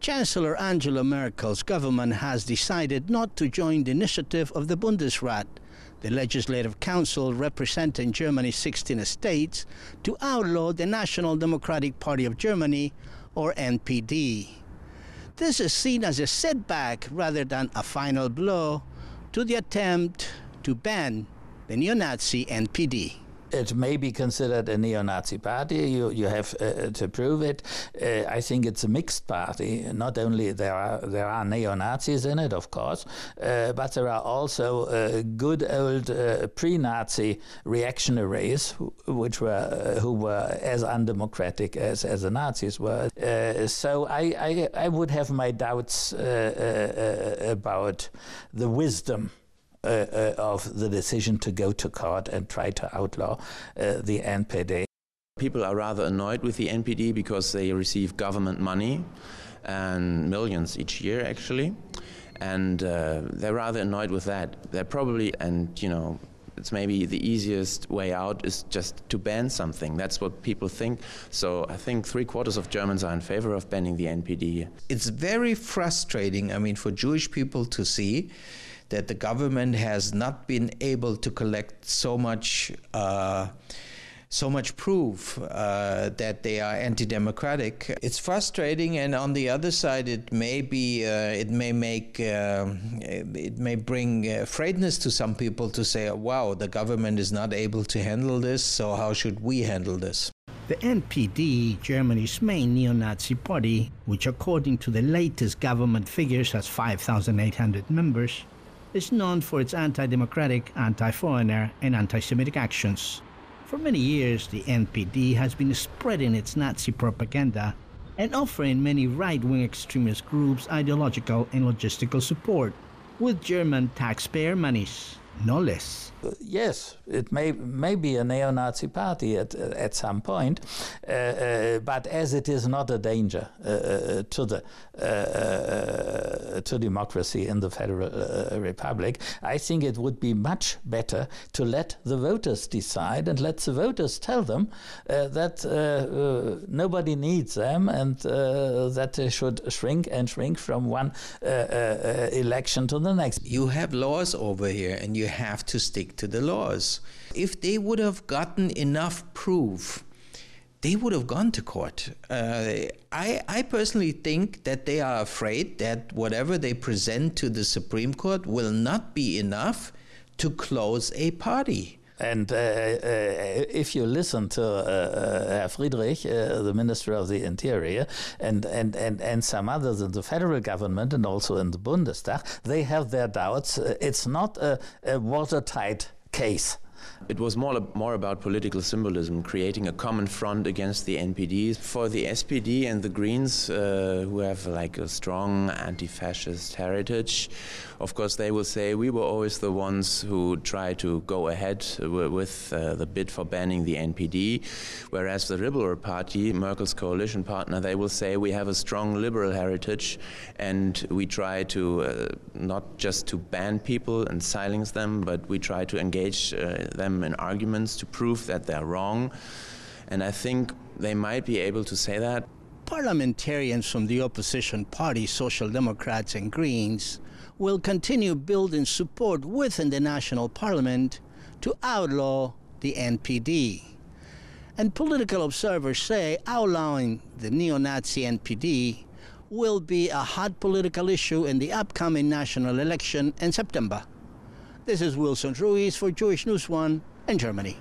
Chancellor Angela Merkel's government has decided not to join the initiative of the Bundesrat, the legislative council representing Germany's 16 states, to outlaw the National Democratic Party of Germany, or NPD. This is seen as a setback rather than a final blow to the attempt to ban the Neo-Nazi NPD. It may be considered a neo-Nazi party. You have to prove it. I think it's a mixed party. Not only there are neo-Nazis in it, of course, but there are also good old pre-Nazi reactionaries who were as undemocratic as the Nazis were. So I would have my doubts about the wisdom of the decision to go to court and try to outlaw the NPD. People are rather annoyed with the NPD because they receive government money, and millions each year actually, and they're rather annoyed with that. They're probably, and you know, it's maybe the easiest way out is just to ban something. That's what people think. So I think 3/4 of Germans are in favor of banning the NPD. It's very frustrating, I mean, for Jewish people to see that the government has not been able to collect so much proof that they are anti-democratic. It's frustrating, and on the other side, it may bring afraidness to some people to say, "Wow, the government is not able to handle this. So how should we handle this?" The NPD, Germany's main neo-Nazi party, which according to the latest government figures has 5,800 members, is known for its anti-democratic, anti-foreigner, and anti-Semitic actions. For many years, the NPD has been spreading its Nazi propaganda and offering many right-wing extremist groups ideological and logistical support, with German taxpayer monies, no less. Yes, it may be a neo-Nazi party at some point, but as it is not a danger to democracy in the Federal Republic, I think it would be much better to let the voters decide and let the voters tell them that nobody needs them and that they should shrink from one election to the next. You have laws over here, and you have to stick to the laws. If they would have gotten enough proof, they would have gone to court. I personally think that they are afraid that whatever they present to the Supreme Court will not be enough to close a party. And if you listen to Herr Friedrich, the Minister of the Interior, and some others in the federal government and also in the Bundestag, they have their doubts. It's not a watertight case. It was more about political symbolism, creating a common front against the NPD. For the SPD and the Greens, who have like a strong anti-fascist heritage, of course they will say we were always the ones who tried to go ahead with the bid for banning the NPD, whereas the Liberal Party, Merkel's coalition partner, they will say we have a strong liberal heritage and we try to not just to ban people and silence them, but we try to engage them in arguments to prove that they're wrong. And I think they might be able to say that. Parliamentarians from the opposition parties, Social Democrats and Greens, will continue building support within the national parliament to outlaw the NPD. And political observers say outlawing the neo-Nazi NPD will be a hot political issue in the upcoming national election in September. This is Wilson Ruiz for Jewish News One in Germany.